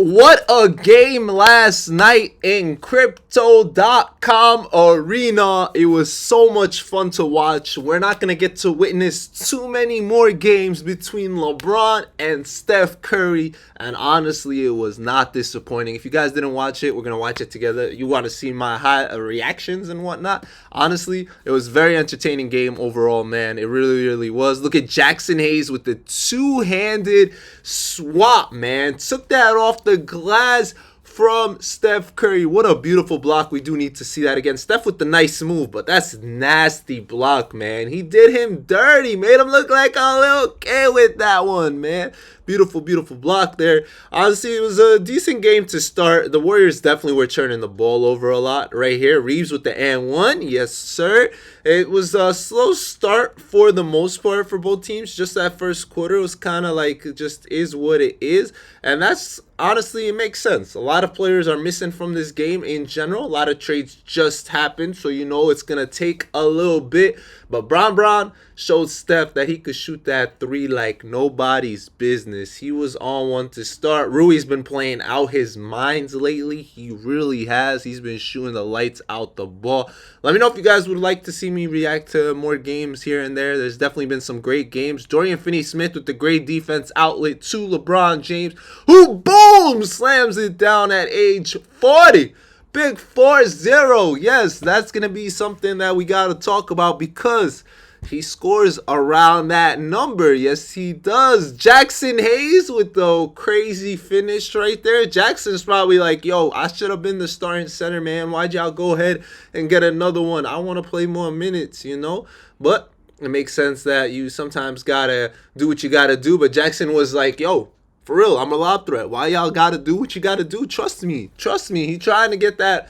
What a game last night in Crypto.com Arena. It was so much fun to watch. We're not going to get to witness too many more games between LeBron and Steph Curry. And honestly, it was not disappointing. If you guys didn't watch it, we're going to watch it together. You want to see my high reactions and whatnot. Honestly, it was a very entertaining game overall, man. It really, really was. Look at Jackson Hayes with the two-handed swap, man. Took that off the glass from Steph Curry. What a beautiful block. We do need to see that again. Steph with the nice move, but that's nasty block, man. He did him dirty. Made him look like a little kid with that one, man. Beautiful, beautiful block there. Honestly, it was a decent game to start. The Warriors definitely were turning the ball over a lot right here. Reeves with the and one. Yes, sir. It was a slow start for the most part for both teams. Just that first quarter was kind of like it just is what it is. And that's honestly, it makes sense. A lot of players are missing from this game in general. A lot of trades just happened. So you know it's going to take a little bit. But Bron showed Steph that he could shoot that three like nobody's business. He was on one to start. Rui's been playing out his minds lately. He really has. He's been shooting the lights out the ball. Let me know if you guys would like to see me react to more games here and there. There's definitely been some great games. Dorian Finney-Smith with the great defense outlet to LeBron James, who boom slams it down at age 40. Big 4-0. Yes, that's going to be something that we got to talk about because he scores around that number. Yes, he does. Jackson Hayes with the crazy finish right there. Jackson's probably like, yo, I should have been the starting center, man. Why'd y'all go ahead and get another one? I want to play more minutes, you know? But it makes sense that you sometimes got to do what you got to do. But Jackson was like, yo, for real, I'm a lob threat. Why y'all got to do what you got to do? Trust me. Trust me. He trying to get that,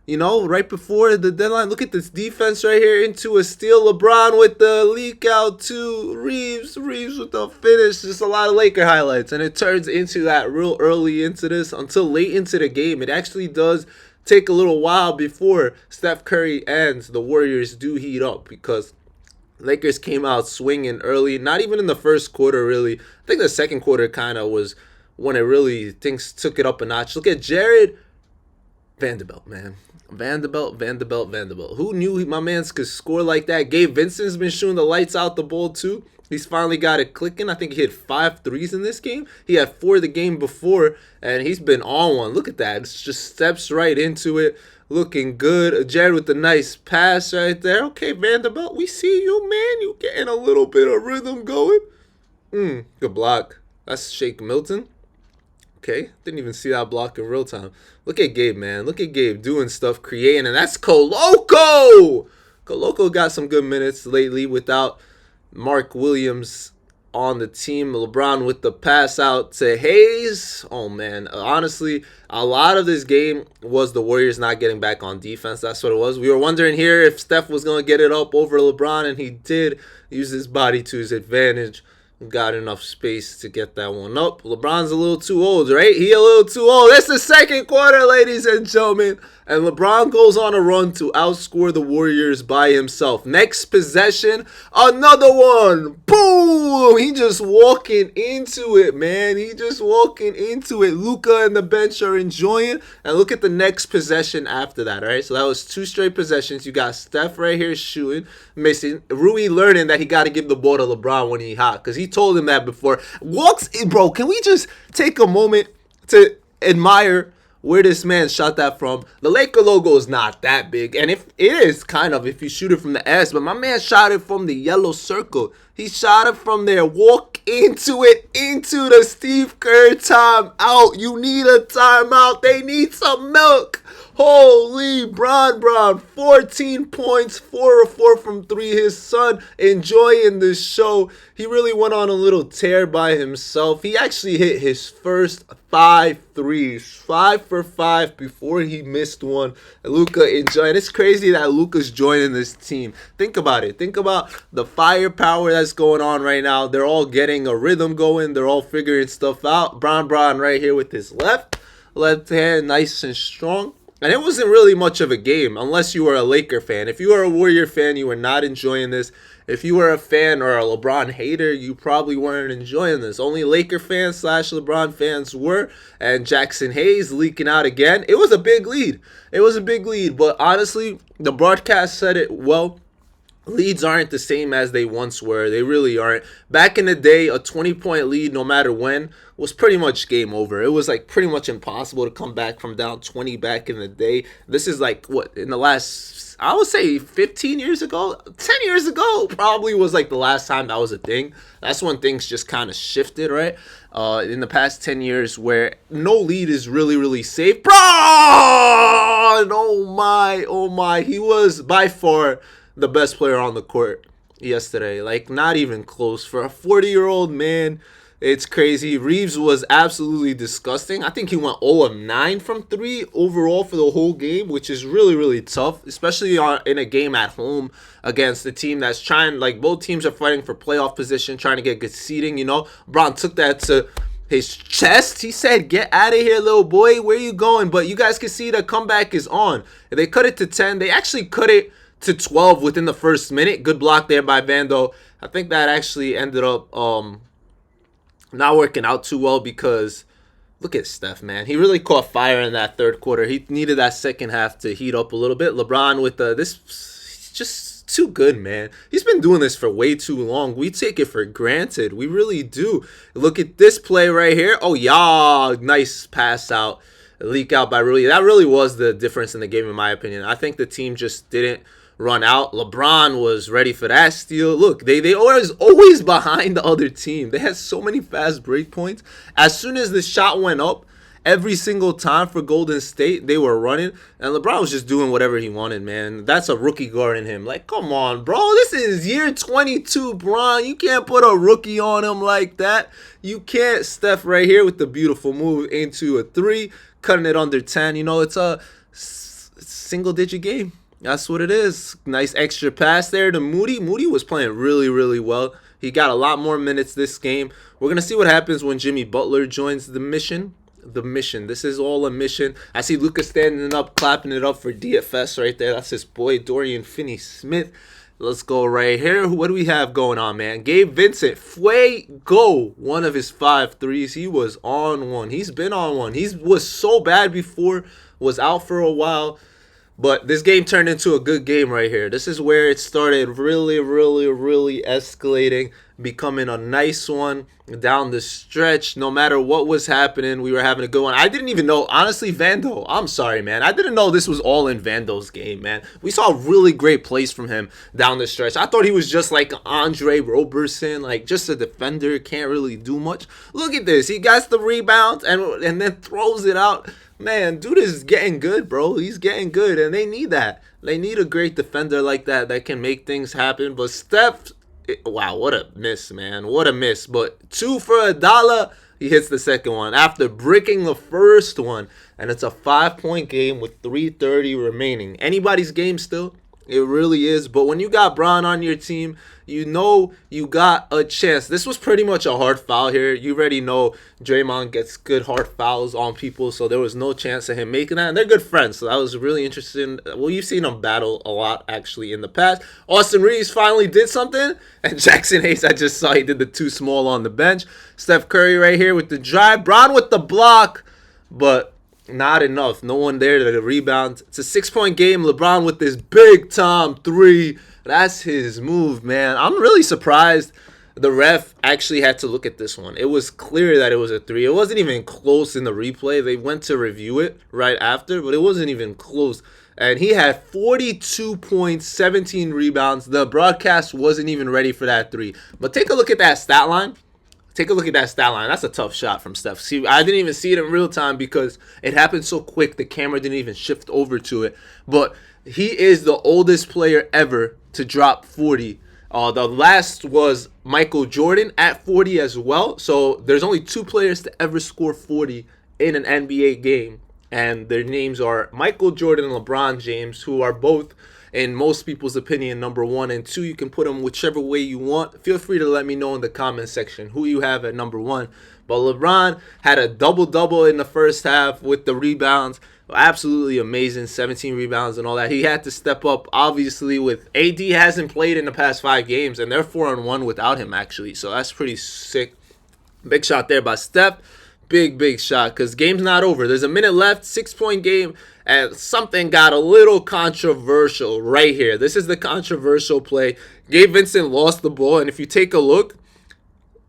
you know, right before the deadline. Look at this defense right here into a steal. LeBron with the leak out to Reeves. Reeves with the finish. Just a lot of Laker highlights. And it turns into that real early into this until late into the game. It actually does take a little while before Steph Curry and the Warriors do heat up because Lakers came out swinging early, not even in the first quarter, really. I think the second quarter kind of was when it really, things took it up a notch. Look at Jared Vanderbilt, man. Vanderbilt. Who knew my mans could score like that? Gabe Vincent's been shooting the lights out the ball, too. He's finally got it clicking. I think he hit 5 threes in this game. He had 4 the game before, and he's been on one. Look at that. It just steps right into it. Looking good. Jared with the nice pass right there. Okay, Vanderbilt, we see you, man. You getting a little bit of rhythm going. Good block. That's Shake Milton. Okay, didn't even see that block in real time. Look at Gabe, man. Look at Gabe doing stuff, creating, and that's Koloko. Koloko got some good minutes lately without Mark Williams on the team. LeBron with the pass out to Hayes. Oh, man. Honestly, a lot of this game was the Warriors not getting back on defense. That's what it was. We were wondering here if Steph was going to get it up over LeBron, and he did use his body to his advantage. Got enough space to get that one up. LeBron's a little too old, right? He a little too old. That's the second quarter, ladies and gentlemen. And LeBron goes on a run to outscore the Warriors by himself. Next possession, another one. Boom! He just walking into it, man. He just walking into it. Luka and the bench are enjoying. And look at the next possession after that, all right? So that was 2 straight possessions. You got Steph right here shooting, missing. Rui learning that he got to give the ball to LeBron when he hot because he told him that before. Walks in, bro. Can we just take a moment to admire where this man shot that from? The Laker logo is not that big, and if it is kind of if you shoot it from the S, but my man shot it from the yellow circle. He shot it from there. Walk into it, into the Steve Kerr timeout. You need a timeout. They need some milk. Holy Bron, 14 points, 4 of 4 from 3. His son enjoying the show. He really went on a little tear by himself. He actually hit his first 5 threes, 5 for 5 before he missed one. Luka enjoying. It's crazy that Luka's joining this team. Think about it. Think about the firepower that's going on right now. They're all getting a rhythm going. They're all figuring stuff out. Bron right here with his left hand, nice and strong. And it wasn't really much of a game unless you were a Laker fan. If you are a Warrior fan, you were not enjoying this. if you were a fan or a LeBron hater, you probably weren't enjoying this. Only Laker fans slash LeBron fans were, and Jackson Hayes leaking out again. It was a big lead. It was a big lead, but honestly, the broadcast said it well. Leads aren't the same as they once were. They really aren't. Back in the day, a 20-point lead, no matter when, was pretty much game over. It was like pretty much impossible to come back from down 20 back in the day. This is like, what, in the last, I would say 15 years ago, 10 years ago, probably was like the last time that was a thing. That's when things just kind of shifted, right? In the past 10 years where no lead is really, really safe. Bro! Oh my. He was by far the best player on the court yesterday. Like, not even close. For a 40-year-old man, it's crazy. Reeves was absolutely disgusting. I think he went 0 of 9 from 3 overall for the whole game, which is really, really tough, especially in a game at home against a team that's trying, like, both teams are fighting for playoff position, trying to get good seeding, you know. Brown took that to his chest. He said, "Get out of here, little boy. Where you going?" But you guys can see the comeback is on. They cut it to 10. They actually cut it to 12 within the first minute. Good block there by Vando. I think that actually ended up not working out too well because look at Steph, man. He really caught fire in that third quarter. He needed that second half to heat up a little bit. LeBron with this, he's just too good, man. He's been doing this for way too long. We take it for granted. We really do. Look at this play right here. Oh, yeah. Nice pass out. Leak out by Rui. That really was the difference in the game, in my opinion. I think the team just didn't run out. LeBron was ready for that steal. Look, they always behind the other team. They had so many fast break points. As soon as the shot went up, every single time for Golden State, they were running. And LeBron was just doing whatever he wanted, man. That's a rookie guarding him. Like, come on, bro. This is year 22, Bron. You can't put a rookie on him like that. You can't. Steph right here with the beautiful move into a 3. Cutting it under 10. You know, it's a single-digit game. That's what it is. Nice extra pass there to Moody. Moody was playing really, really well. He got a lot more minutes this game. We're going to see what happens when Jimmy Butler joins the mission. This is all a mission. I see Lucas standing up, clapping it up for DFS right there. That's his boy, Dorian Finney-Smith. Let's go right here. What do we have going on, man? Gabe Vincent, fuego. One of his 5 threes. He was on one. He's been on one. He was so bad before, was out for a while. But this game turned into a good game right here. This is where it started really, really, really escalating, becoming a nice one down the stretch. No matter what was happening, we were having a good one. I didn't even know, honestly, Vando, I'm sorry, man. I didn't know this was all in Vando's game, man. We saw really great plays from him down the stretch. I thought he was just like Andre Roberson, like just a defender, can't really do much. Look at this. He gets the rebound and then throws it out. Man, dude is getting good, bro. He's getting good, and they need that. They need a great defender like that can make things happen. But Steph, wow, what a miss, man. What a miss. But 2 for $1. He hits the second one after bricking the first one. And it's a 5-point game with 3:30 remaining. Anybody's game still. It really is. But when you got Bron on your team, you know you got a chance. This was pretty much a hard foul here. You already know Draymond gets good hard fouls on people, so there was no chance of him making that. And they're good friends, so that was really interesting. Well, you've seen them battle a lot, actually, in the past. Austin Reeves finally did something, and Jackson Hayes, I just saw he did the too small on the bench. Steph Curry right here with the drive. Bron with the block, but not enough. No one there to rebound. It's a 6-point game. LeBron with this big-time 3. That's his move, man. I'm really surprised the ref actually had to look at this one. It was clear that it was a 3. It wasn't even close in the replay. They went to review it right after, but it wasn't even close. And he had 42 points, 17 rebounds. The broadcast wasn't even ready for that 3. But take a look at that stat line. Take a look at that stat line. That's a tough shot from Steph. See, I didn't even see it in real time because it happened so quick. The camera didn't even shift over to it. But he is the oldest player ever to drop 40. The last was Michael Jordan at 40 as well. So there's only 2 players to ever score 40 in an NBA game. And their names are Michael Jordan and LeBron James, who are both, in most people's opinion, number 1 and 2. You can put them whichever way you want. Feel free to let me know in the comment section who you have at number 1. But LeBron had a double-double in the first half with the rebounds. Absolutely amazing, 17 rebounds and all that. He had to step up, obviously, with AD hasn't played in the past 5 games, and they're 4-1 without him, actually. So that's pretty sick. Big shot there by Steph. Big shot, because game's not over. There's a minute left, 6-point game, and something got a little controversial right here. This is the controversial play. Gabe Vincent lost the ball, and if you take a look,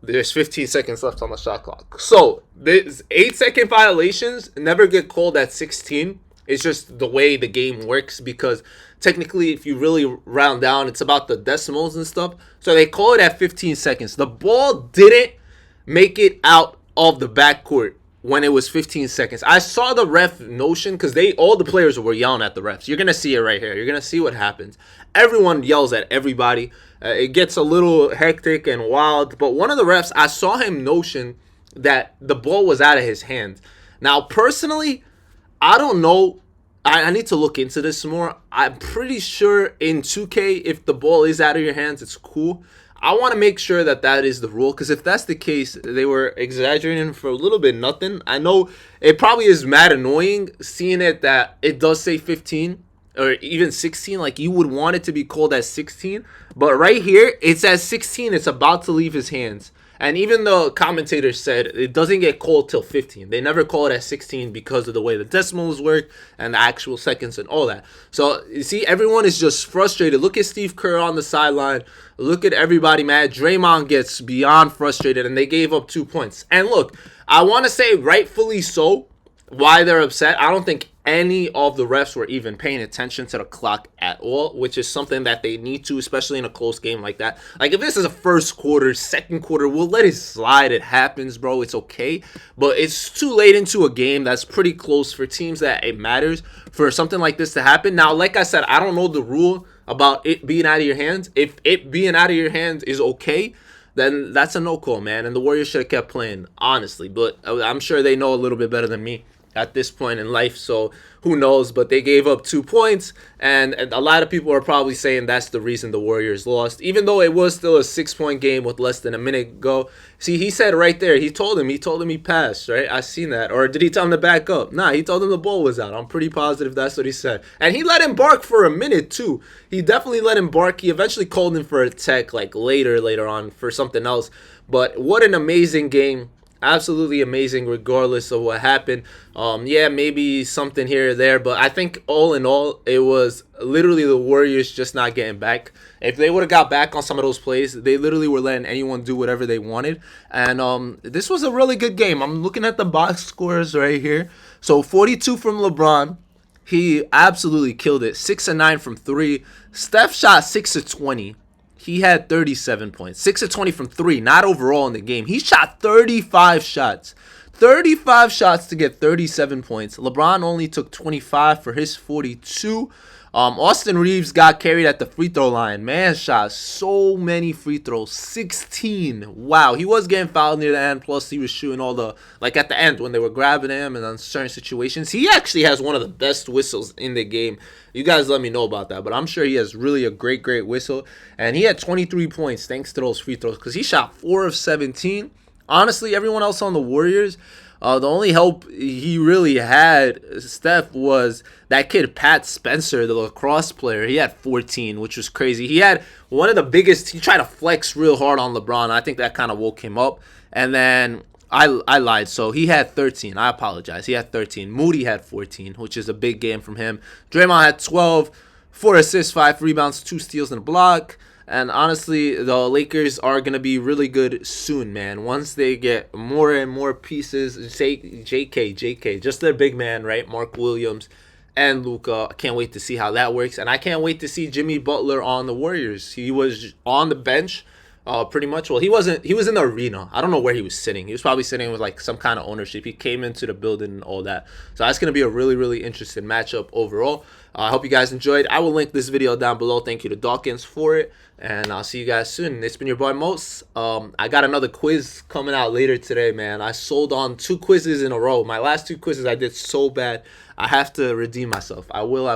there's 15 seconds left on the shot clock. So, these 8-second violations never get called at 16. It's just the way the game works, because technically, if you really round down, it's about the decimals and stuff. So, they call it at 15 seconds. The ball didn't make it out of the backcourt when it was 15 seconds. I saw the ref notion, because all the players were yelling at the refs. You're going to see it right here. You're going to see what happens. Everyone yells at everybody. It gets a little hectic and wild. But one of the refs, I saw him notion that the ball was out of his hand. Now, personally, I don't know. I need to look into this more. I'm pretty sure in 2K, if the ball is out of your hands, it's cool. I want to make sure that that is the rule, because if that's the case, they were exaggerating for a little bit nothing. I know it probably is mad annoying seeing it that it does say 15 or even 16. Like, you would want it to be called as 16. But right here, it's at 16. It's about to leave his hands. And even the commentator said it doesn't get called till 15. They never call it at 16 because of the way the decimals work and the actual seconds and all that. So, you see, everyone is just frustrated. Look at Steve Kerr on the sideline. Look at everybody mad. Draymond gets beyond frustrated, and they gave up 2 points. And look, I want to say rightfully so why they're upset. I don't think any of the refs were even paying attention to the clock at all, which is something that they need to, especially in a close game like that. Like, if this is a first quarter, second quarter, we'll let it slide. It happens, bro. It's okay. But it's too late into a game that's pretty close for teams that it matters for something like this to happen. Now, like I said, I don't know the rule about it being out of your hands. If it being out of your hands is okay, then that's a no-call, man. And the Warriors should have kept playing, honestly. But I'm sure they know a little bit better than me at this point in life, so who knows. But they gave up 2 points, and a lot of people are probably saying that's the reason the Warriors lost, even though it was still a 6-point game with less than a minute to go. See, he said right there, he told him he passed, right? I seen that. Or did he tell him to back up? Nah, he told him the ball was out. I'm pretty positive that's what he said. And he let him bark for a minute too. He definitely let him bark. He eventually called him for a tech, like later on, for something else. But what an amazing game. Absolutely amazing regardless of what happened. Yeah, maybe something here or there, but I think all in all, it was literally the Warriors just not getting back. If they would have got back on some of those plays, they literally were letting anyone do whatever they wanted. And this was a really good game. I'm looking at the box scores right here. So 42 from LeBron. He absolutely killed it. 6 of 9 from 3. Steph shot 6 of 20. He had 37 points. 6 of 20 from 3, not overall in the game. He shot 35 shots. 35 shots to get 37 points. LeBron only took 25 for his 42. Austin Reeves got carried at the free throw line. Man shot so many free throws. 16. Wow. He was getting fouled near the end. Plus, he was shooting all the, like at the end when they were grabbing him and on certain situations. He actually has one of the best whistles in the game. You guys let me know about that. But I'm sure he has really a great whistle. And he had 23 points thanks to those free throws, because he shot 4 of 17. Honestly, everyone else on the Warriors, the only help he really had, Steph, was that kid Pat Spencer, the lacrosse player. He had 14, which was crazy. He had one of the biggest. He tried to flex real hard on LeBron. I think that kind of woke him up. And then I lied. So he had 13. I apologize. He had 13. Moody had 14, which is a big game from him. Draymond had 12, 4 assists, 5 rebounds, 2 steals, and a block. And honestly, the Lakers are going to be really good soon, man. Once they get more and more pieces, JK, just their big man, right? Mark Williams and Luka. I can't wait to see how that works. And I can't wait to see Jimmy Butler on the Warriors. He was on the bench pretty much. Well, he wasn't. He was in the arena. I don't know where he was sitting. He was probably sitting with like some kind of ownership. He came into the building and all that. So that's going to be a really interesting matchup overall. I hope you guys enjoyed. I will link this video down below. Thank you to Dawkins for it. And I'll see you guys soon. It's been your boy Mos. I got another quiz coming out later today, man. I sold on 2 quizzes in a row. My last 2 quizzes I did so bad. I have to redeem myself. I will.